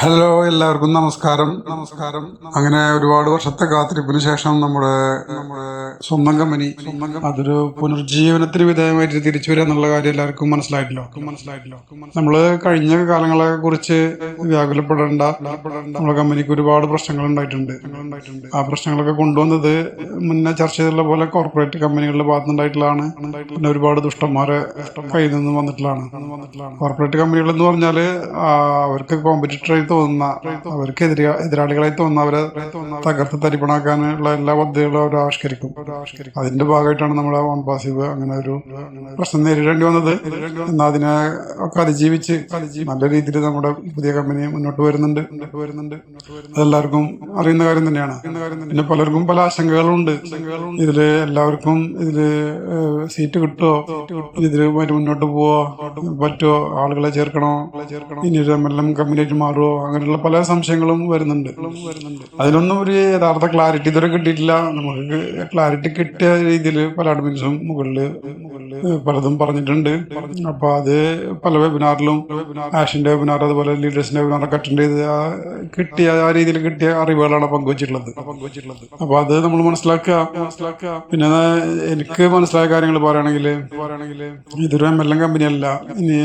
Hello, എല്ലാവർക്കും നമസ്കാരം. അങ്ങനെ ഒരുപാട് വർഷത്തെ കാത്തിരിപ്പിന് ശേഷം നമ്മുടെ സ്വന്തം കമ്പനി അതൊരു പുനർജീവനത്തിന് വിധേയമായിട്ട് തിരിച്ചു വരിക എന്നുള്ള കാര്യം എല്ലാവർക്കും മനസ്സിലായിട്ടല്ലോ. നമ്മള് കഴിഞ്ഞ കാലങ്ങളെ കുറിച്ച് വ്യാകുലപ്പെടേണ്ട. നമ്മുടെ കമ്പനിക്ക് ഒരുപാട് പ്രശ്നങ്ങൾ ഉണ്ടായിട്ടുണ്ട്. ആ പ്രശ്നങ്ങളൊക്കെ കൊണ്ടുവന്നത് മുന്നേ ചർച്ച ചെയ്തുള്ള പോലെ കോർപ്പറേറ്റ് കമ്പനികളുടെ ഭാഗത്തുനിന്നുണ്ടായിട്ടുള്ളതാണ്. പിന്നെ ഒരുപാട് ദുഷ്ടന്മാരെ കയ്യിൽ നിന്ന് വന്നിട്ടുള്ളതാണ്. കോർപ്പറേറ്റ് കമ്പനികൾ എന്ന് പറഞ്ഞാല് അവർക്ക് കോമ്പറ്റീറ്ററായി തോന്നുന്ന, അവർക്ക് എതിരാളികളായി തോന്നുന്ന, അവരെ തകർത്ത് തരിപ്പണാക്കാനുള്ള എല്ലാ പദ്ധതികളും അവർ ആവിഷ്കരിക്കും. അതിന്റെ ഭാഗമായിട്ടാണ് നമ്മുടെ ഓൺ പാസീവ് അങ്ങനെ ഒരു പ്രശ്നം നേരിടേണ്ടി വന്നത്. എന്നാൽ അതിനെ ഒക്കെ അതിജീവിച്ച് നല്ല രീതിയിൽ നമ്മുടെ പുതിയ കമ്പനി മുന്നോട്ട് വരുന്നുണ്ട്. അതെല്ലാവർക്കും അറിയുന്ന കാര്യം തന്നെയാണ്. പിന്നെ പലർക്കും പല ആശങ്കകളുണ്ട്. ഇതില് എല്ലാവർക്കും ഇതില് സീറ്റ് കിട്ടുമോ, ഇതില് മുന്നോട്ട് പോവോ, പറ്റുമോ, ആളുകളെ ചേർക്കണോ, ഇനി ഒരു MLM കമ്പനിയായിട്ട് മാറുമോ, അങ്ങനെയുള്ള പല സംശയങ്ങളും വരുന്നുണ്ട്. അതിനൊന്നും ഒരു യഥാർത്ഥ ക്ലാരിറ്റി ഇതുവരെ കിട്ടിയിട്ടില്ല. നമുക്ക് ക്ലാരിറ്റി കിട്ടിയ രീതിയിൽ പല അഡ്മിൻസും മുകളിൽ പലതും പറഞ്ഞിട്ടുണ്ട്. അപ്പൊ അത് പല വെബിനാറിലും, ആഷിന്റെ വെബിനാർ, അതുപോലെ ലീഡേഴ്സിന്റെ വെബിനാറൊക്കെ അറ്റൻഡ് ചെയ്ത് ആ രീതിയിൽ കിട്ടിയ അറിവുകളാണ് പങ്കുവച്ചിട്ടുള്ളത്. അപ്പൊ അത് നമ്മൾ മനസ്സിലാക്കുക. പിന്നെ എനിക്ക് മനസ്സിലായ കാര്യങ്ങൾ പറയുകയാണെങ്കിൽ ഇതൊരു MLM കമ്പനിയല്ല. ഇനി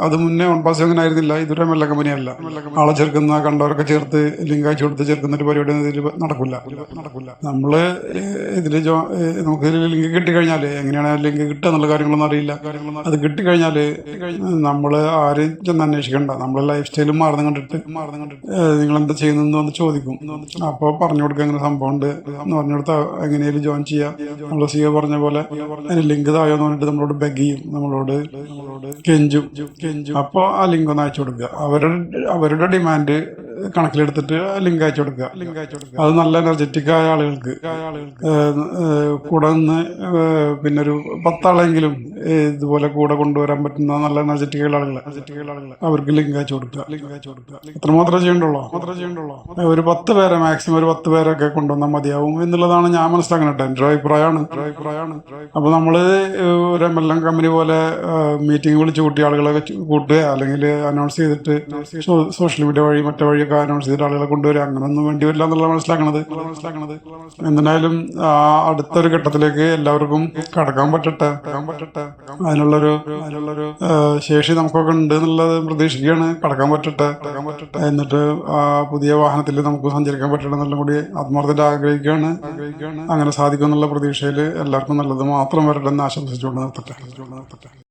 അത് മുന്നേ ഓൺ പാസ് അങ്ങനെ ആയിരുന്നില്ല. ഇതൊരു MLM കമ്പനിയല്ല. ആളെ ചേർക്കുന്ന, കണ്ടവരൊക്കെ ചേർത്ത് ലിങ്ക് അയച്ചു കൊടുത്ത് ചേർക്കുന്ന ഒരു പരിപാടി ഇതിൽ നടക്കില്ല. നമ്മള് ഇതില് നമുക്ക് ലിങ്ക് കിട്ടിക്കഴിഞ്ഞാല് എങ്ങനെയാണ് ലിങ്ക് കിട്ടുക എന്നുള്ള കാര്യങ്ങളൊന്നും അറിയില്ല. അത് കിട്ടിക്കഴിഞ്ഞാല് നമ്മള് ആരും ചെന്ന് അന്വേഷിക്കണ്ട. നമ്മളെ ലൈഫ് സ്റ്റൈലും മാറുന്ന കണ്ടിട്ട് നിങ്ങൾ എന്താ ചെയ്യുന്നു എന്ന് ചോദിക്കും. അപ്പൊ പറഞ്ഞു കൊടുക്കുക എങ്ങനെ സംഭവം ഉണ്ട് എന്ന് പറഞ്ഞു കൊടുത്താൽ എങ്ങനെയാലും ജോയിൻ ചെയ്യാം. നമ്മള് CEO പറഞ്ഞ പോലെ അതിന് ലിങ്ക് താഴെന്ന് പറഞ്ഞിട്ട് നമ്മളോട് ബെഗ് ചെയ്യും, നമ്മളോട് കെഞ്ചും. അപ്പൊ ആ ലിങ്ക് ഒന്ന് അയച്ചു കൊടുക്കുക. അവരുടെ ഡിമാൻഡ് കണക്കിലെടുത്തിട്ട് ലിങ്ക് അയച്ചു കൊടുക്കുക. അത് നല്ല എനർജറ്റിക് ആയ ആളുകൾക്ക് കൂടെ നിന്ന് പിന്നെ ഒരു 10 ആളെങ്കിലും ഇതുപോലെ കൂടെ കൊണ്ടുവരാൻ പറ്റുന്ന നല്ല എനർജറ്റിക് ആളുകളെ അവർക്ക് ലിങ്ക് അയച്ചു കൊടുക്കുക. അത്ര മാത്രമേ ചെയ്യണ്ടുള്ളൂ. ഒരു 10 പേരെ, മാക്സിമം ഒരു 10 പേരൊക്കെ കൊണ്ടുവന്നാൽ മതിയാവും എന്നുള്ളതാണ് ഞാൻ മനസ്സിലാക്കുന്നത്. എൻ്റെ അഭിപ്രായമാണ്. അപ്പൊ നമ്മള് ഒരു MLM കമ്പനി പോലെ മീറ്റിംഗ് വിളിച്ച് കൂട്ടി ആളുകളെ കൂട്ടുക, അല്ലെങ്കിൽ അനൗൺസ് ചെയ്തിട്ട് സോഷ്യൽ മീഡിയ വഴി മറ്റേ വഴിയൊക്കെ അനൗൺസ് ചെയ്തിട്ട് ആളുകളെ കൊണ്ടുവരിക, അങ്ങനൊന്നും വേണ്ടി വരില്ല എന്നുള്ള മനസ്സിലാക്കണത്. എന്തായാലും അടുത്തൊരു ഘട്ടത്തിലേക്ക് എല്ലാവർക്കും കടക്കാൻ പറ്റട്ടെ. അതിനുള്ളൊരു ശേഷി നമുക്കൊക്കെ ഉണ്ട് എന്നുള്ളത് പ്രതീക്ഷിക്കുകയാണ്. കടക്കാൻ പറ്റട്ടെ. എന്നിട്ട് പുതിയ വാഹനത്തിൽ നമുക്ക് സഞ്ചരിക്കാൻ പറ്റട്ടെ എന്നെല്ലാം കൂടി ആത്മാർത്ഥത്തിൽ ആഗ്രഹിക്കുകയാണ്. അങ്ങനെ സാധിക്കും എന്നുള്ള പ്രതീക്ഷയിൽ എല്ലാവർക്കും നല്ലത് മാത്രം വരട്ടെ എന്ന് ആശംസിച്ചുകൊണ്ട് നിർത്തട്ടെ.